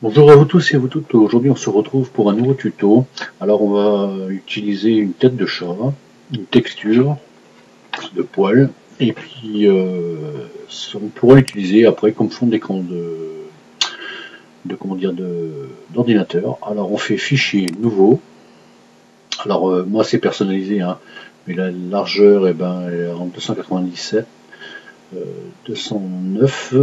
Bonjour à vous tous et à vous toutes, aujourd'hui on se retrouve pour un nouveau tuto. Alors on va utiliser une tête de chat, une texture de poil, et puis on pourra l'utiliser après comme fond d'écran d'ordinateur. Alors on fait fichier nouveau, alors moi c'est personnalisé, hein, mais la largeur elle est en 297, 209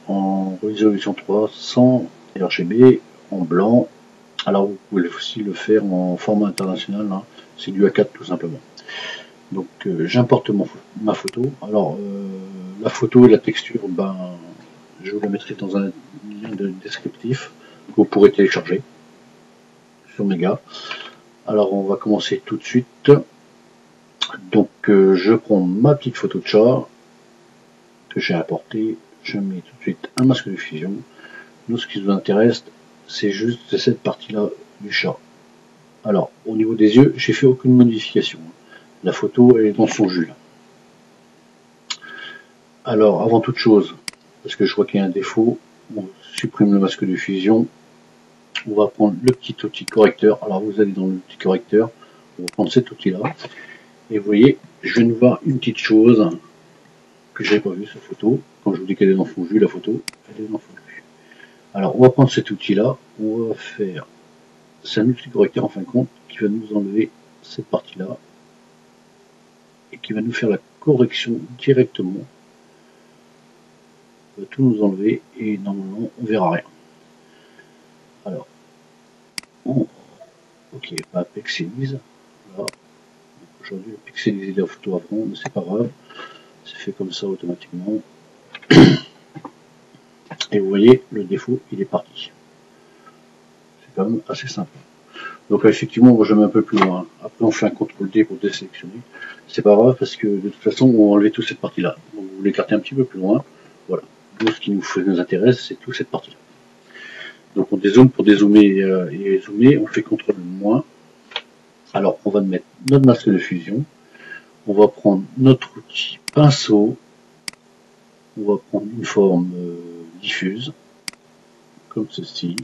en résolution 300 RGB en blanc. Alors vous pouvez aussi le faire en format international, hein. C'est du A4 tout simplement. Donc j'importe ma photo. Alors la photo et la texture, je vous la mettrai dans un lien de descriptif que vous pourrez télécharger sur Mega. Alors on va commencer tout de suite. Donc je prends ma petite photo de chat que j'ai importée. Je mets tout de suite un masque de fusion. Nous, ce qui nous intéresse, c'est juste cette partie-là du chat. Alors, au niveau des yeux, j'ai fait aucune modification. La photo est dans son jus. Alors, avant toute chose, parce que je vois qu'il y a un défaut, on supprime le masque de fusion. On va prendre le petit outil correcteur. Alors, vous allez dans l'outil correcteur, on va prendre cet outil-là. Et vous voyez, je viens de voir une petite chose que je n'avais pas vue, cette photo. Quand je vous dis qu'elle est dans son jus, la photo, elle est dans son jus. Alors, on va prendre cet outil-là, on va faire... C'est un outil correcteur en fin de compte qui va nous enlever cette partie-là et qui va nous faire la correction directement. On va tout nous enlever et normalement on verra rien. Alors, ok, pas pixelise. Voilà. Aujourd'hui, pixeliser la photo avant, mais c'est pas grave. C'est fait comme ça automatiquement. Et vous voyez, le défaut, il est parti. C'est quand même assez simple. Donc effectivement, moi je mets un peu plus loin. Après, on fait un CTRL-D pour désélectionner. C'est pas grave parce que de toute façon, on va enlever toute cette partie-là. Donc vous l'écartez un petit peu plus loin. Voilà. Nous, ce qui nous intéresse, c'est toute cette partie-là. Donc on dézoome pour dézoomer et zoomer. On fait CTRL-. Alors, on va mettre notre masque de fusion. On va prendre notre outil pinceau. On va prendre une forme diffuse, comme ceci.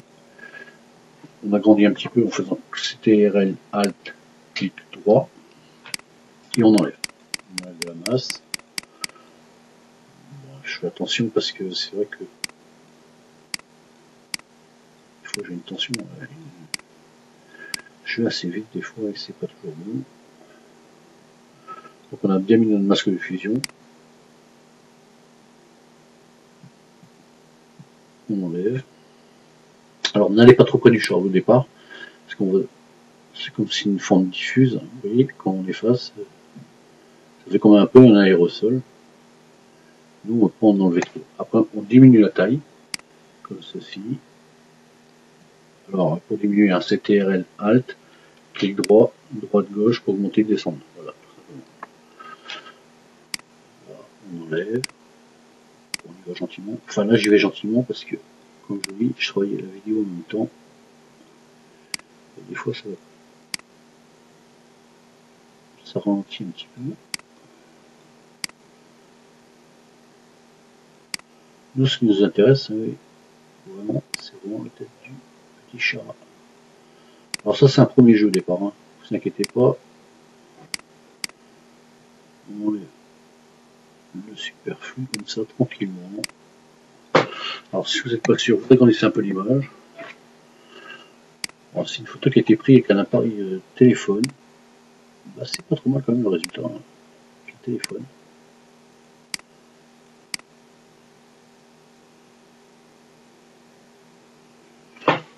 On agrandit un petit peu en faisant CTRL Alt, clic droit. Et on enlève. On enlève de la masse. Bon, je fais attention parce que c'est vrai que des fois j'ai une tension. Je vais assez vite des fois et c'est pas toujours bon. Donc on a bien mis notre masque de fusion. On enlève. Alors n'allez pas trop près du chat au départ, parce qu'on va, c'est comme si une forme diffuse. Vous voyez, quand on efface, ça fait comme un peu un aérosol. Nous, on va pas en enlever trop. Après, on diminue la taille, comme ceci. Alors, pour diminuer, un CTRL Alt, clic droit, droite gauche pour monter et descendre. Voilà, tout simplement. Voilà, on enlève. On y va gentiment. Enfin là, j'y vais gentiment parce que, comme je vous dis, je travaille la vidéo en même temps. Et des fois, ça ralentit un petit peu. Nous, ce qui nous intéresse, vraiment, c'est vraiment la tête du petit chat. Alors ça, c'est un premier jeu au départ, hein. Ne vous inquiétez pas. On enlève le superflu comme ça, tranquillement. Alors si vous n'êtes pas sûr, vous agrandissez un peu l'image. C'est une photo qui a été prise avec un appareil téléphone. C'est pas trop mal quand même le résultat, hein, avec le téléphone.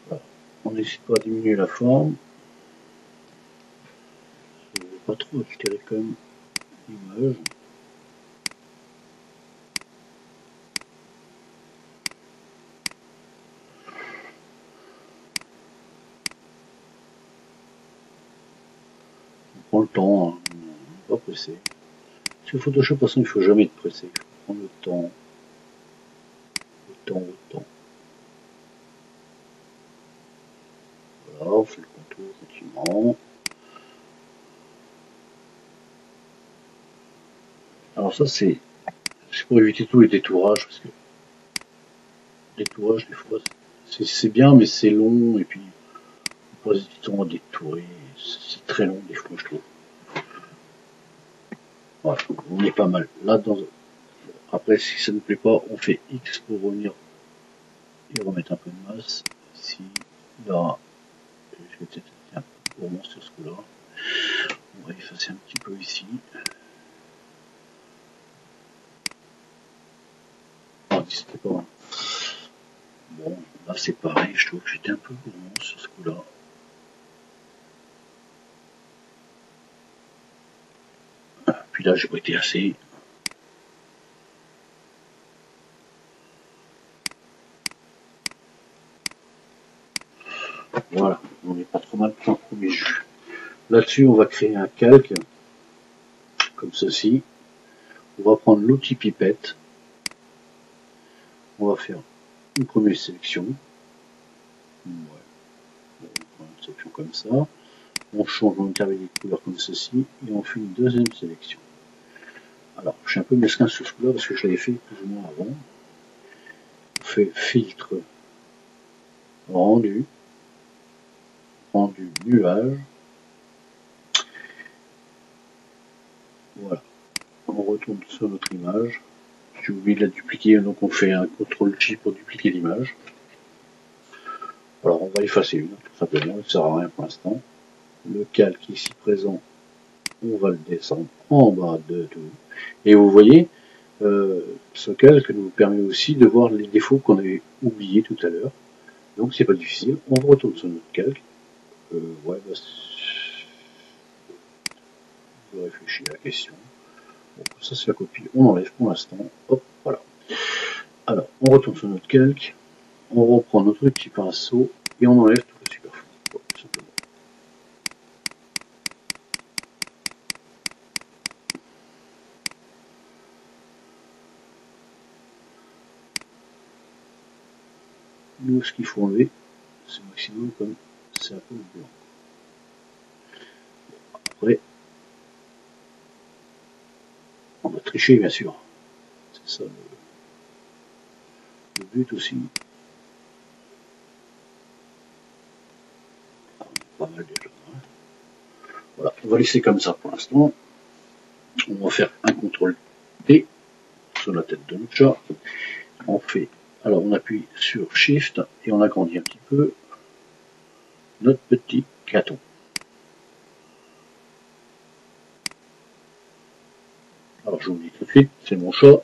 Voilà. On n'hésite pas à diminuer la forme. On ne veut pas trop altérer quand même l'image. On prend le temps, hein. On n'est pas pressé. Sur Photoshop, de toute façon, il ne faut jamais être pressé. Il faut prendre le temps. Le temps. Voilà, on fait le contour gentiment. Alors ça, c'est pour éviter tous les détourages, parce que Détourage, des fois, c'est bien, mais c'est long, et puis on passe du temps à détourer. C'est très long, des fois, je trouve. Voilà, on est pas mal. Là, après, si ça ne plaît pas, on fait X pour revenir et remettre un peu de masse. Ici, là, je vais peut-être être un peu gourmand sur ce coup-là. On va effacer un petit peu ici. Ah, n'hésitez pas. Bon, là c'est pareil, je trouve que j'étais un peu gourmand sur ce coup-là. Puis là, j'ai pas été assez. Voilà, on n'est pas trop mal pour un premier jus. Là-dessus, on va créer un calque, comme ceci. On va prendre l'outil pipette. On va faire une première sélection. Ouais. On prend une sélection comme ça. On change l'intervalle de couleur comme ceci. Et on fait une deuxième sélection. Alors, je suis un peu mesquin sur ce coup-là parce que je l'avais fait plus ou moins avant. On fait filtre rendu. Rendu nuage. Voilà. On retourne sur notre image. J'ai oublié de la dupliquer, donc on fait un CTRL-J pour dupliquer l'image. Alors on va effacer une, tout simplement, il ne sert à rien pour l'instant. Le calque ici présent, on va le descendre en bas de tout. Et vous voyez, ce calque nous permet aussi de voir les défauts qu'on avait oubliés tout à l'heure. Donc c'est pas difficile, on retourne sur notre calque. Ouais, bah, je réfléchis à la question. Bon, ça c'est la copie, on enlève pour l'instant. Hop, voilà. Alors, on retourne sur notre calque, on reprend notre petit pinceau et on enlève tout le superflu. Voilà, tout simplement. Nous, ce qu'il faut enlever, c'est le maximum comme c'est un peu blanc. Après, on va tricher, bien sûr. C'est ça le but aussi. Pas mal déjà. Voilà, on va laisser comme ça pour l'instant. On va faire un CTRL D sur la tête de notre chat. On fait, alors on appuie sur Shift et on agrandit un petit peu notre petit caton. Alors je vous dis tout de suite, c'est mon chat.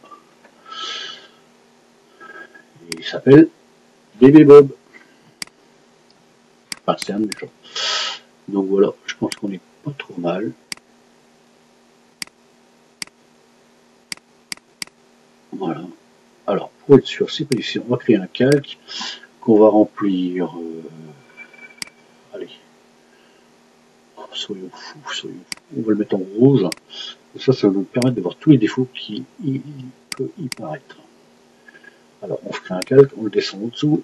Il s'appelle Bébé Bob. Enfin, c'est un de mes chats. Donc voilà, je pense qu'on est pas trop mal. Voilà. Alors, pour être sûr, c'est pas ici. On va créer un calque qu'on va remplir. Allez. Oh, soyons fous. On va le mettre en rouge. Et ça va nous permettre de voir tous les défauts qui peut y paraître. Alors, on crée un calque, on le descend en dessous.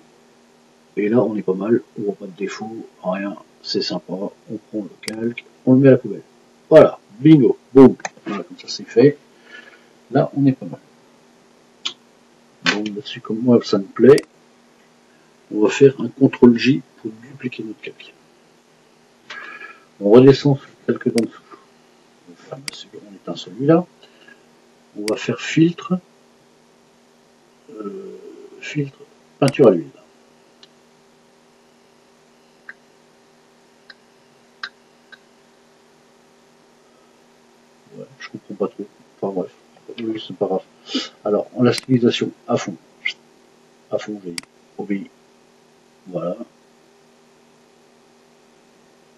Et là, on est pas mal. On voit pas de défaut, rien. C'est sympa. On prend le calque, on le met à la poubelle. Voilà. Bingo. Boum. Voilà, comme ça, c'est fait. Là, on est pas mal. Donc là-dessus, comme moi ça me plaît, on va faire un CTRL-J pour dupliquer notre calque. On redescend sur le calque d'en dessous. On éteint celui-là. On va faire filtre, filtre peinture à l'huile. Ouais, je comprends pas trop. Enfin bref, oui, c'est pas grave. Alors, on la stylisation à fond. À fond, j'ai dit. Obéi. Voilà.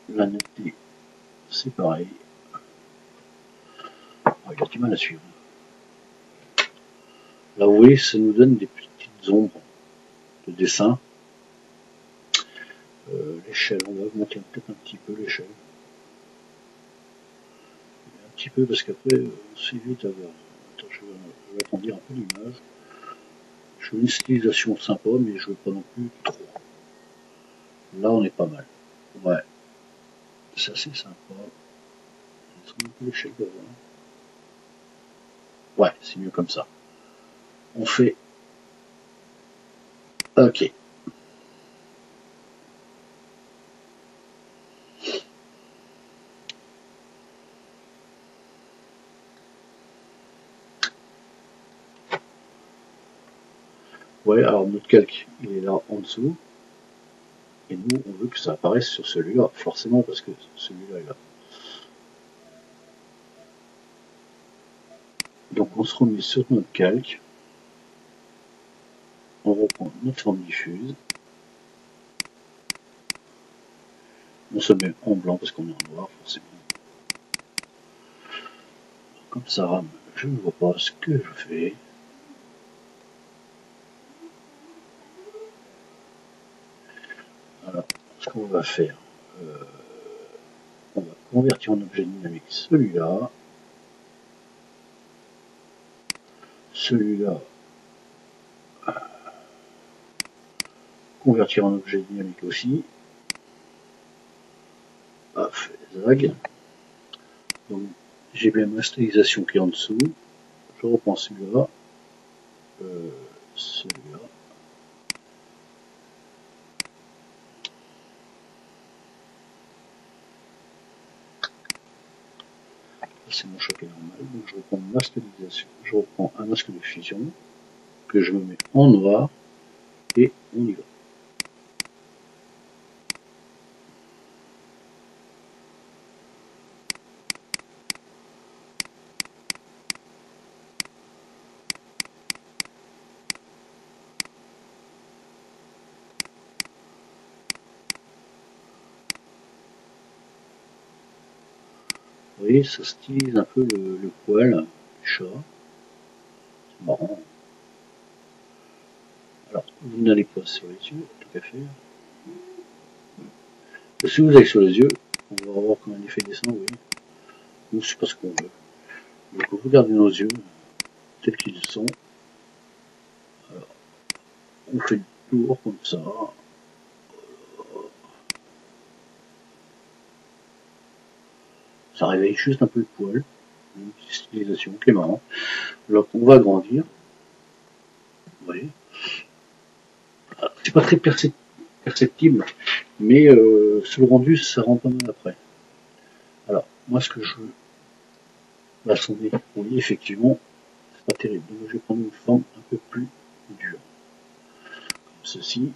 La netteté, c'est pareil. Oh, il a du mal à suivre. Là, vous voyez, ça nous donne des petites ombres de dessin. L'échelle, on va augmenter peut-être un petit peu l'échelle. Un petit peu parce qu'après, c'est vite à voir. Attends, je vais agrandir un peu l'image. Je veux une stylisation sympa, mais je veux pas non plus trop. Là, on est pas mal. Ouais. Ça, c'est sympa. Un peu l'échelle d'avant. Ouais, c'est mieux comme ça. On fait Ok. Ouais, alors notre calque, il est là en dessous. Et nous, on veut que ça apparaisse sur celui-là, forcément, parce que celui-là est là. Donc on se remet sur notre calque. On reprend notre forme diffuse. On se met en blanc parce qu'on est en noir, forcément. Comme ça rame, je ne vois pas ce que je fais. Alors, ce qu'on va faire, on va convertir en objet dynamique celui-là. Celui-là, convertir en objet dynamique aussi. Paf, zag. Donc, j'ai bien ma stylisation qui est en dessous. Je reprends celui-là. Celui-là. C'est mon choc normal. Donc, je reprends ma stylisation. Je reprends un masque de fusion que je me mets en noir et on y va. Vous voyez, ça stylise un peu le poil du chat. C'est marrant. Alors, vous n'allez pas sur les yeux, tout à fait. Et si vous allez sur les yeux, on va voir comment un effet descend, oui. Nous, c'est pas ce qu'on veut. Donc, regardez nos yeux, tels qu'ils sont. Alors, on fait le tour comme ça. Ça réveille juste un peu le poil. Une petite stylisation qui est marrant. Alors, on va agrandir. Vous voyez. C'est pas très perceptible, mais sur le rendu, ça rend pas mal après. Alors, moi, ce que je veux, là, oui, effectivement, c'est pas terrible. Donc, je vais prendre une forme un peu plus dure, comme ceci,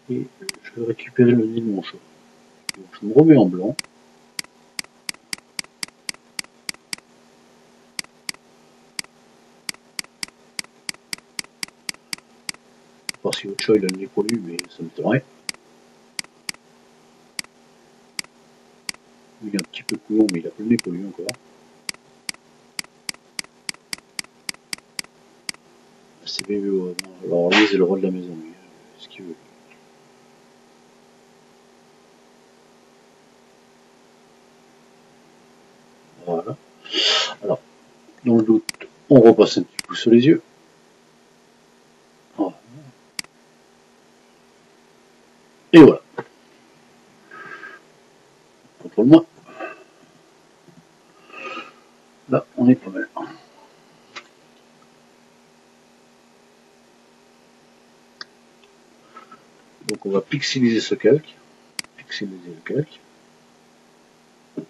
et je vais récupérer le nez de mon chat. Donc, je me remets en blanc. Voir si votre chat il a le nez poilu, mais ça m'étonnerait. Il est un petit peu coulon, mais il a pas le nez poilu encore. C'est bébé. Alors lui, c'est le roi de la maison, lui. Ce qu'il veut. Voilà. Alors, dans le doute, on repasse un petit coup sur les yeux. Voilà. Et voilà. Contrôle-moi. Là, on est pas mal. Donc on va pixeliser ce calque. Pixeliser le calque. On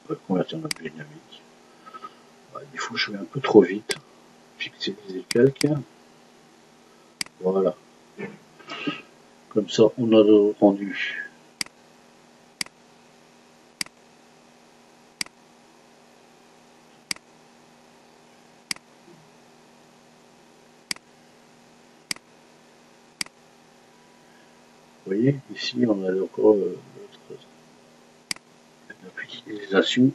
va le convertir en objet dynamique. Ouais, des fois je vais un peu trop vite. Pixeliser le calque. Voilà. Comme ça, on a le rendu. Vous voyez, ici on a encore la petite utilisation. Vous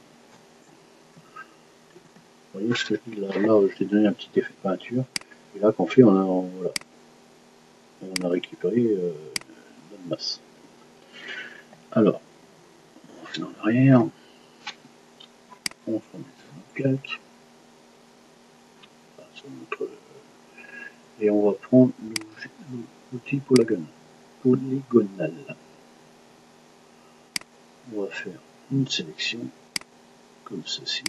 voyez ce que je dis là, je t'ai donné un petit effet de peinture. Et là, qu'on fait, voilà, on a récupéré notre masse. Alors, on fait en arrière. On se remet sur notre calque. Sur notre, et on va prendre l'outil polygonal. On va faire une sélection comme ceci.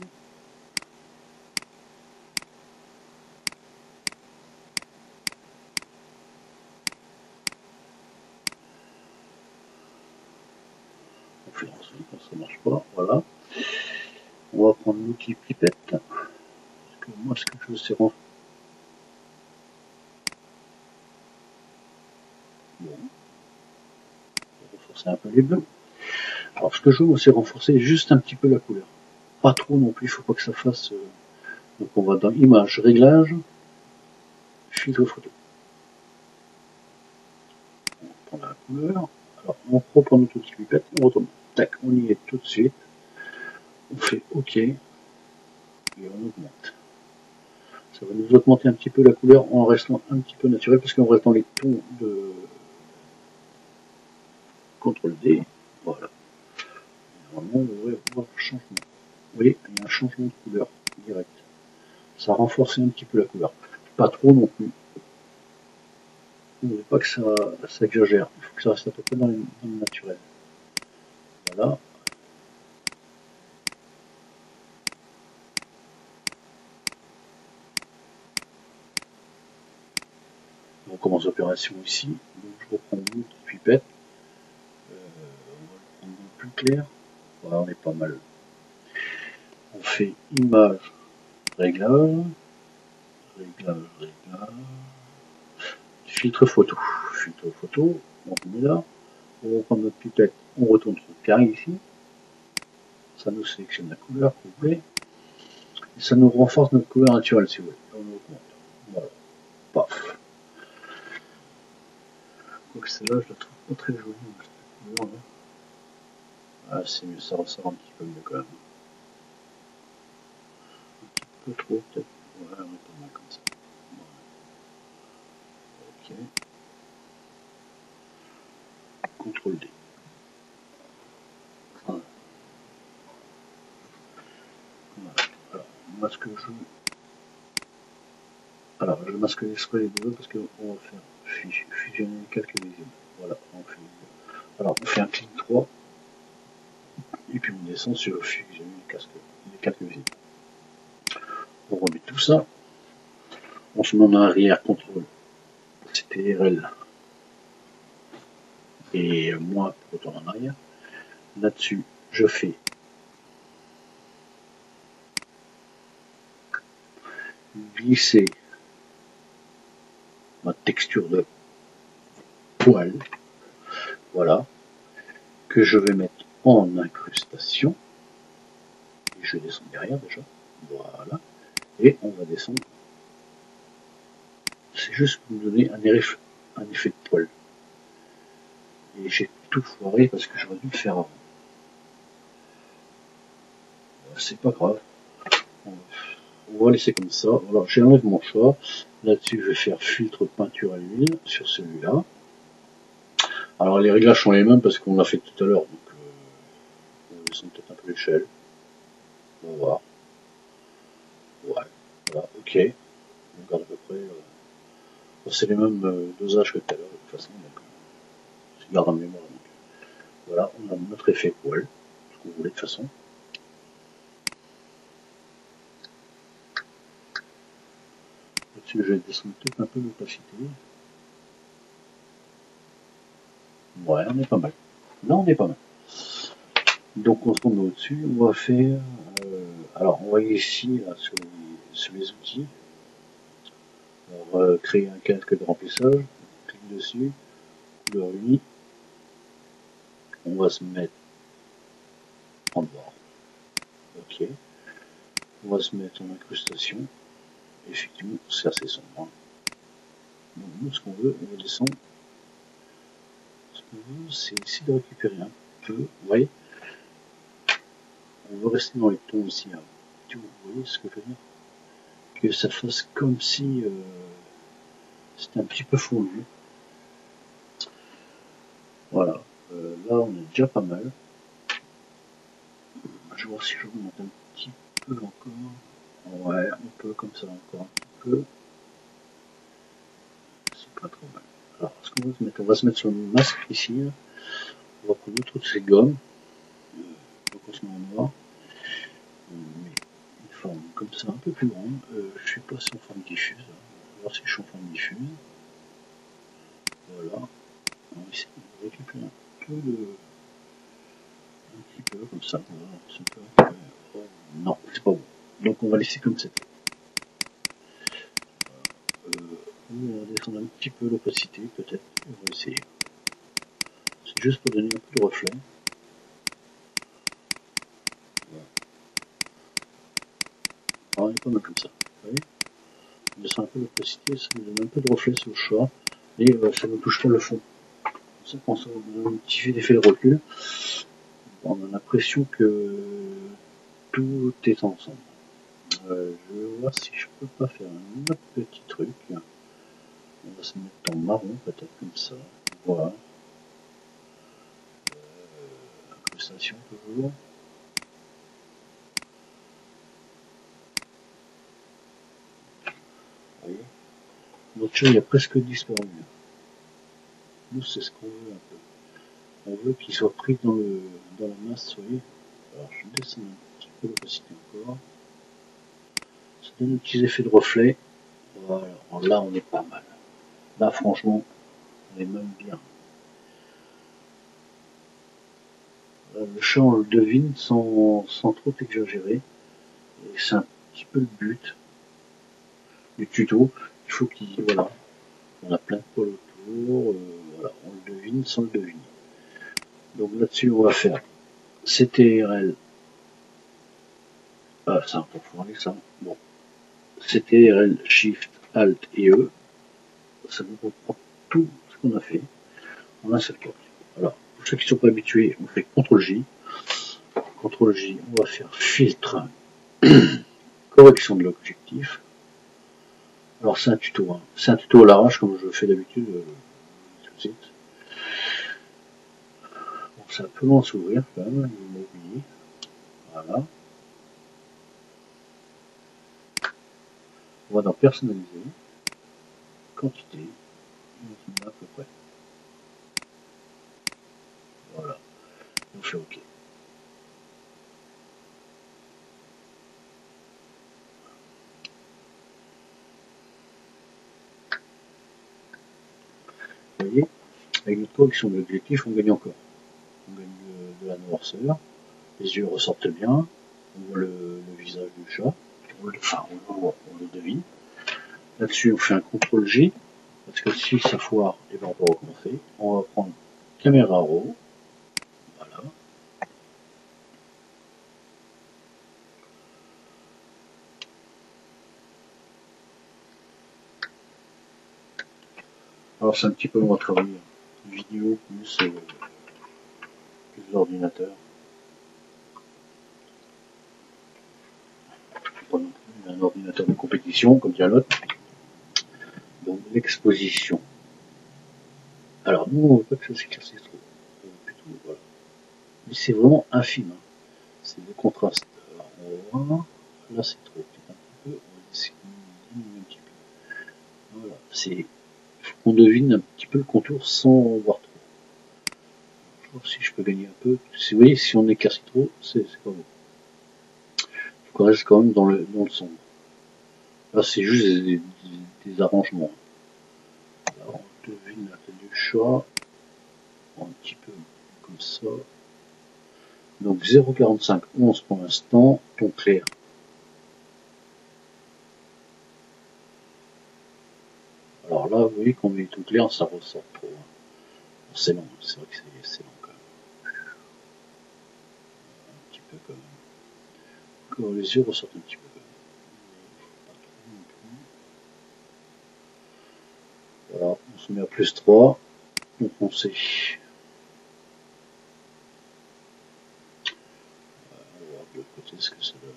fait ça marche pas, voilà. On va prendre l'outil pipette. Parce que moi, ce que je veux, c'est renforcer un peu les bleus. Alors, ce que je veux, c'est renforcer juste un petit peu la couleur. Pas trop non plus, il ne faut pas que ça fasse... Donc, on va dans Image, Réglage, Filtre photo. On prend la couleur. Alors, on reprend notre outil pipette, on retourne. Tac, on y est tout de suite. On fait OK. Et on augmente. Ça va nous augmenter un petit peu la couleur en restant un petit peu naturel, parce qu'on reste dans les tons de CTRL-D. Voilà. Normalement, on devrait voir le changement. Vous voyez, il y a un changement de couleur direct. Ça renforce un petit peu la couleur. Pas trop non plus. On ne veut pas que ça exagère. Il faut que ça reste à peu près dans le naturel. Voilà. On recommence l'opération ici. Donc, je reprends mon pipette. On va le prendre plus clair. Voilà, on est pas mal. On fait Image, Réglage, Réglage, Filtre photo. Filtre photo, on met là. On reprend notre pipette, on retourne sur le carré ici. Ça nous sélectionne la couleur qu'on voulait. Et ça nous renforce notre couleur naturelle si vous voulez. On augmente. Voilà. Paf. Donc celle-là, je la trouve pas très jolie. Cette couleur là. Ah, c'est mieux, ça ressort un petit peu mieux quand même. Un petit peu trop peut-être. Ouais, on est pas mal comme ça. Voilà. Ok. CTRL-D. Voilà. Alors, moi ce que je... Alors, je masque l'extrait les deux parce qu'on va faire fusionner les calques visibles. Voilà, on fait... Alors, on fait un clic droit et puis on descend sur fusionner les calques visibles. On remet tout ça. On se met en arrière, contrôle CTRL et moi pour retourner en arrière. Là-dessus, je fais glisser ma texture de poil, voilà, que je vais mettre en incrustation. Et je descends derrière déjà, voilà, et on va descendre. C'est juste pour me donner un effet de poil. Et j'ai tout foiré parce que j'aurais dû le faire avant. C'est pas grave. On va laisser comme ça. Alors j'enlève mon choix. Là-dessus, je vais faire filtre peinture à l'huile sur celui-là. Alors les réglages sont les mêmes parce qu'on l'a fait tout à l'heure. Donc on va descendre peut-être un peu l'échelle. On va voir. Ouais. Voilà. Ok. On garde à peu près. C'est les mêmes dosages que tout à l'heure de toute façon. Donc je garde en mémoire. Donc. Voilà. On a notre effet poil. Ce qu'on voulait de toute façon. Là-dessus, je vais descendre peut-être un peu l'opacité. Ouais, on est pas mal. Là, on est pas mal. Donc, on se tombe au-dessus. On va faire. Alors, on va ici, là, sur les outils. On va créer un casque de remplissage. On clique dessus. Couleur unie. On va se mettre en noir. Ok. On va se mettre en incrustation. Effectivement, c'est assez sombre. Hein. Donc, nous, ce qu'on veut, on va descendre. Ce qu'on veut, c'est essayer de récupérer un peu. Vous voyez, on veut rester dans les tons ici. Hein. Vous voyez ce que je veux dire? Que ça fasse comme si c'était un petit peu fondu. Voilà. Là, on est déjà pas mal. Je vais voir si je remonte un petit peu encore. Ouais, on peut comme ça encore un petit peu. C'est pas trop mal. Alors, ce qu'on va se mettre, on va se mettre sur le masque ici. Là. On va prendre autre de ces gommes. Donc on se met en noir. Mais une forme comme ça, un peu plus grande. Je suis passé en forme diffuse. On va voir si je suis en forme diffuse. Voilà. On va essayer de récupérer un un petit peu comme ça. Voilà, non, c'est pas bon. Donc on va laisser comme c'est. On va descendre un petit peu l'opacité, peut-être. On va essayer. C'est juste pour donner un peu de reflet. Voilà. Alors, on est pas mal comme ça. Vous voyez, on descend un peu l'opacité, ça nous donne un peu de reflet sur le choix. Et ça ne touche pas le fond. Ça, quand on a un petit effet de recul, on a l'impression que tout est ensemble. Je vais voir si je peux pas faire un autre petit truc. On va se mettre en marron, peut-être comme ça. Voilà. Incrustation toujours. Vous voyez, notre chose a presque disparu. Nous, c'est ce qu'on veut un peu. On veut qu'il soit pris dans la masse, vous voyez. Alors, je descends un petit peu l'opacité encore. Ça donne un petit effet de reflet. Voilà. Alors, là, on est pas mal. Là, franchement, on est même bien. Là, le champ, on le devine sans trop exagérer. Et c'est un petit peu le but du tuto. Il faut qu'il, voilà, on a plein de poils autour. Voilà, on le devine sans le deviner. Donc là-dessus, on va faire CTRL. Ah, c'est un peu fourni, ça. Bon. CTRL, Shift, Alt et E. Ça nous reprend tout ce qu'on a fait en un seul clic. Alors, pour ceux qui ne sont pas habitués, on fait CTRL J. CTRL J, on va faire filtre, correction de l'objectif. Alors, c'est un tuto. Hein. C'est un tuto à l'arrache, comme je fais d'habitude. Tout de suite. Bon, c'est un peu long à s'ouvrir, quand même. Immobilier. Voilà. On va dans personnaliser. Quantité. On a à peu près. Voilà. On fait OK. Vous voyez, avec notre correction de l'objectif, on gagne encore. On gagne de la noirceur. Les yeux ressortent bien. On voit le visage du chat. Enfin, on le devine. Là-dessus, on fait un CTRL J. Parce que si ça foire, et ben on peut recommencer. On va prendre caméra raw. Voilà. Alors c'est un petit peu long à travailler. Vidéo plus l'ordinateur. Pas non plus un ordinateur de compétition comme dirait l'autre. Donc l'exposition. Alors nous on veut pas que ça s'éclaircisse trop. Plutôt, voilà. Mais c'est vraiment infime. Hein. C'est le contraste. Alors on va voir. Là c'est trop. Un petit peu. On va essayer un petit peu. Voilà. C'est. On devine un petit peu le contour sans voir trop. Je vois si je peux gagner un peu. Vous voyez, si on éclaircit trop, c'est pas bon. Il faut qu'on reste quand même dans le sombre. Là, c'est juste des arrangements. Alors, on devine la tête du chat. Un petit peu comme ça. Donc 0,45, 11 pour l'instant. Ton clair. Alors là, vous voyez qu'on met tout clair, ça ressort trop. C'est long, c'est vrai que c'est long quand même. Un petit peu quand même. Encore les yeux ressortent un petit peu quand même. Voilà, on se met à plus 3. Donc on sait. On va voir de l'autre côté ce que ça donne.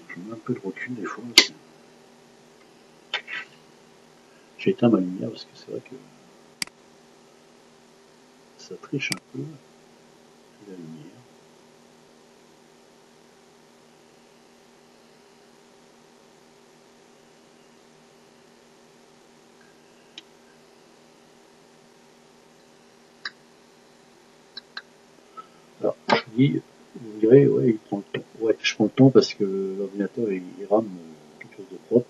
Je mets un peu de recul des fois. J'ai éteint ma lumière parce que c'est vrai que ça triche un peu la lumière. Alors, je vous dis, vous direz, ouais, il prend le temps. Ouais, je prends le temps parce que l'ordinateur il rame quelque chose de propre.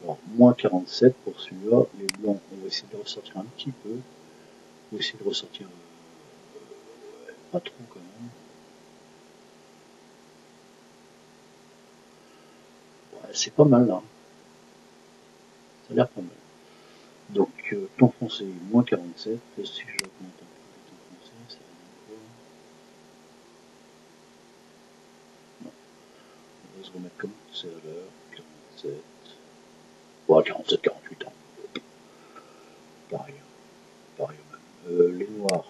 Alors, moins 47 pour celui-là, les blancs, on voit essayer de ressortir un petit peu. On va essayer de ressortir pas trop quand même. Ouais, c'est pas mal là. Ça a l'air pas mal. Donc temps français moins 47. Si je augmente un peu le temps français, ça donne quoi? Non. On va se remettre comme c'est à l'heure. 47. Ouais, 47, 48 ans. Pareil. Pareil même. Les noirs.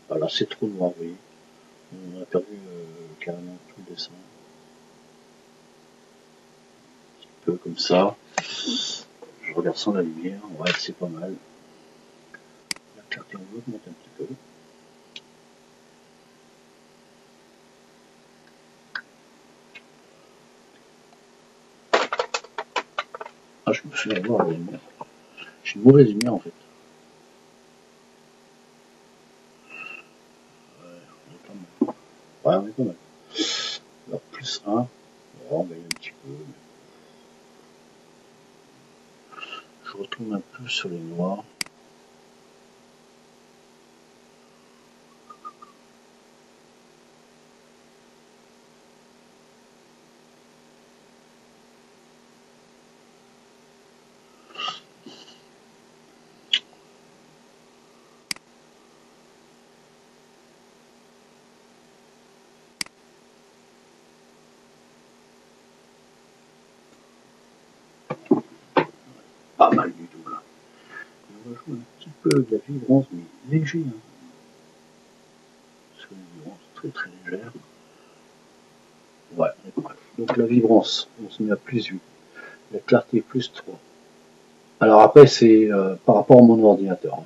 Ah là c'est trop noir, oui. On a perdu carrément tout le dessin. Un petit peu comme ça. Je regarde sans la lumière. Ouais, c'est pas mal. La clarté on va augmenter un petit peu. Ah, je me suis avoir la lumière. J'ai une mauvaise lumière en fait. Ouais, on est pas mal. Ouais, on est pas mal. Alors, plus 1. On gagne un petit peu. Je retourne un peu sur les noirs. Pas mal du tout là. Et on va jouer un petit peu de la vibrance, mais léger. Hein. Parce que la vibrance très très légère. Ouais, on est pas mal. Donc la vibrance, on se met à plus 8. La clarté plus 3. Alors après, c'est par rapport à mon ordinateur. Hein.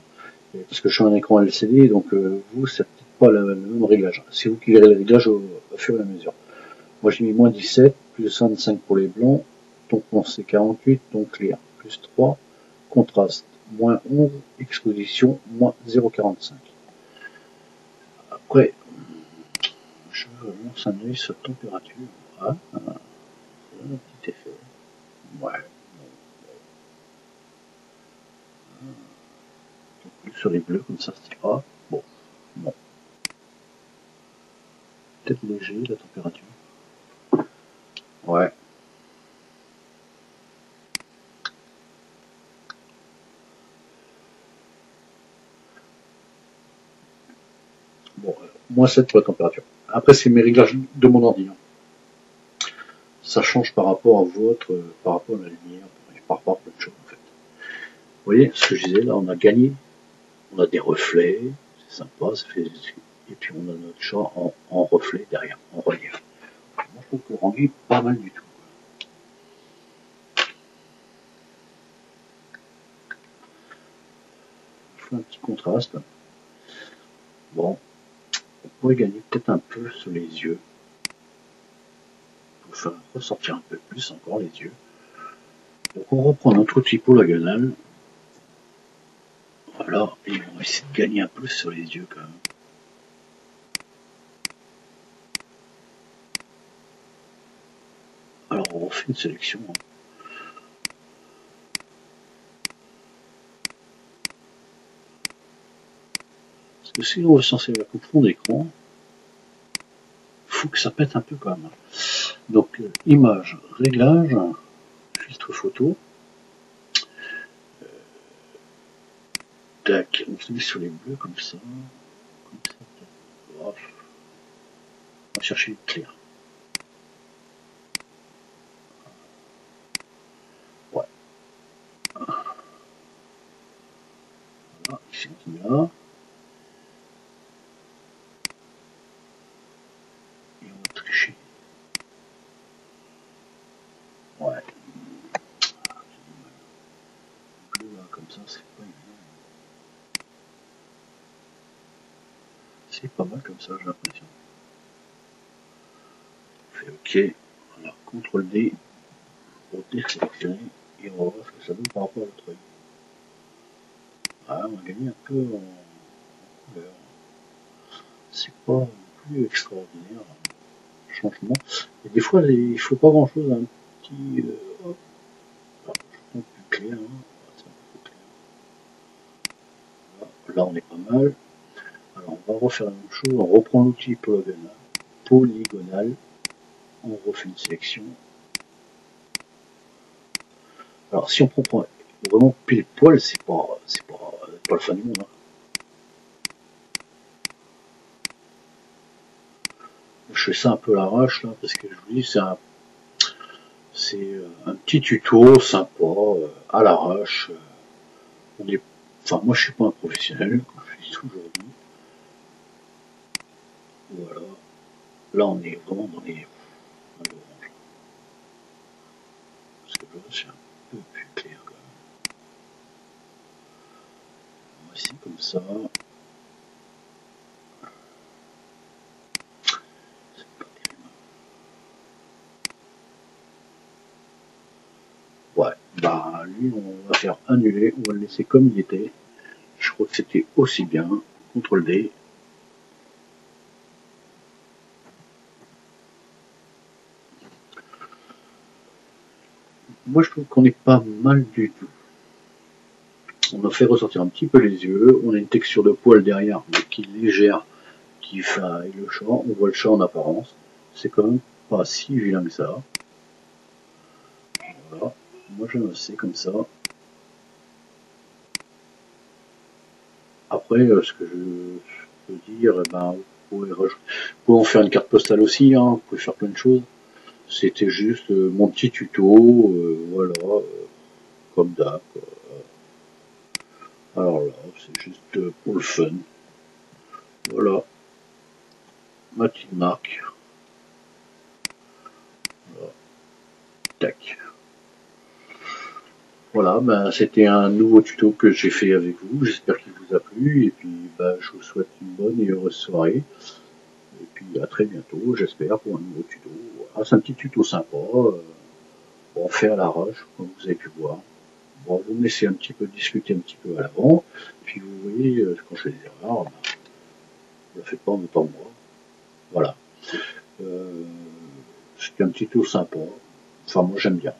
Parce que je suis un écran LCD, donc vous, c'est peut-être pas le même réglage. C'est vous qui verrez le réglage au fur et à mesure. Moi, j'ai mis moins 17, plus 25 pour les blancs. Donc, c'est 48, donc clair, plus 3. Contraste, moins 11. Exposition, moins 0,45. Après, je lance un œil sur température. Ah, c'est un petit effet. Ouais. Donc, sur les bleus, comme ça, c'est pas. Bon. Bon. Peut-être léger, la température. Ouais. Bon, moins 7 pour la température. Après, c'est mes réglages de mon ordi. Hein. Ça change par rapport à votre, par rapport à la lumière, par rapport à plein de choses en fait. Vous voyez ce que je disais, là on a gagné, on a des reflets, c'est sympa, ça fait et puis on a notre chat en reflet derrière, en relief. Moi je trouve que le rendu est pas mal du tout. Je fais un petit contraste. Bon, on pourrait gagner peut-être un peu sur les yeux. Pour faire ressortir un peu plus encore les yeux. Donc on reprend notre typo-lagonale. Voilà, et on va essayer de gagner un peu sur les yeux quand même. Alors on refait une sélection. Hein. Parce que si on veut s'en servir comme fond d'écran, il faut que ça pète un peu quand même. Donc image, réglage, filtre photo. Tac, on se met sur les bleus comme ça. Comme ça. On va chercher le clair. Ouais. Voilà, ici on se met là. Et on va tricher. Ouais. Bleu là, comme ça, c'est pas évident. C'est pas mal comme ça, j'ai l'impression. On fait OK. Alors, CTRL D pour désélectionner. Et on va voir ce que ça donne par rapport à l'autre œil. Ah, on a gagné un peu en couleur. C'est pas plus extraordinaire. Changement. Et des fois, il faut pas grand chose. Un petit. Hop, je prends plus clair. Hein. C'est un peu clair. Là, on est pas mal. Alors, on va refaire la même chose. On reprend l'outil polygonal. On refait une sélection. Alors, si on prend vraiment pile poil, c'est pas le fin du monde. Hein. Je fais ça un peu à l'arrache, là, parce que je vous dis, c'est un petit tuto sympa, à l'arrache. Enfin, moi, je suis pas un professionnel, comme je dis aujourd'hui. Voilà. Là, on est vraiment dans l'orange. Parce que là, c'est un peu plus clair, quand même. Voici comme ça. C'est pas terrible. Ouais. Bah, lui, on va faire annuler. On va le laisser comme il était. Je crois que c'était aussi bien. CTRL D. Moi, je trouve qu'on est pas mal du tout. On a fait ressortir un petit peu les yeux. On a une texture de poil derrière, mais qui est légère, qui fait le chat. On voit le chat en apparence. C'est quand même pas si vilain que ça. Voilà. Moi, je sais comme ça. Après, ce que je peux dire, ben, vous pouvez en faire une carte postale aussi. Hein, vous pouvez faire plein de choses. C'était juste mon petit tuto. Voilà. Comme d'hab. Alors là, c'est juste pour le fun. Voilà. Ma petite marque. Voilà. Tac. Voilà, ben, c'était un nouveau tuto que j'ai fait avec vous. J'espère qu'il vous a plu. Et puis, ben, je vous souhaite une bonne et heureuse soirée. Et puis, à très bientôt, j'espère, pour un nouveau tuto. Voilà, c'est un petit tuto sympa. On fait à l'arrache, comme vous avez pu voir. Bon, vous me laissez un petit peu discuter un petit peu à l'avant. Puis, vous voyez, quand je fais des erreurs, ben, ne le faites pas en même temps que moi. Voilà. C'était un petit tour sympa. Enfin, moi, j'aime bien.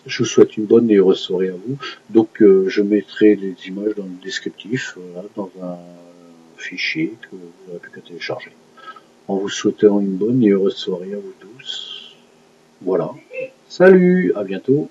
Je vous souhaite une bonne et heureuse soirée à vous. Donc, je mettrai les images dans le descriptif, voilà, dans un fichier que vous n'aurez plus qu'à télécharger. En vous souhaitant une bonne et heureuse soirée à vous tous. Voilà. Salut, à bientôt.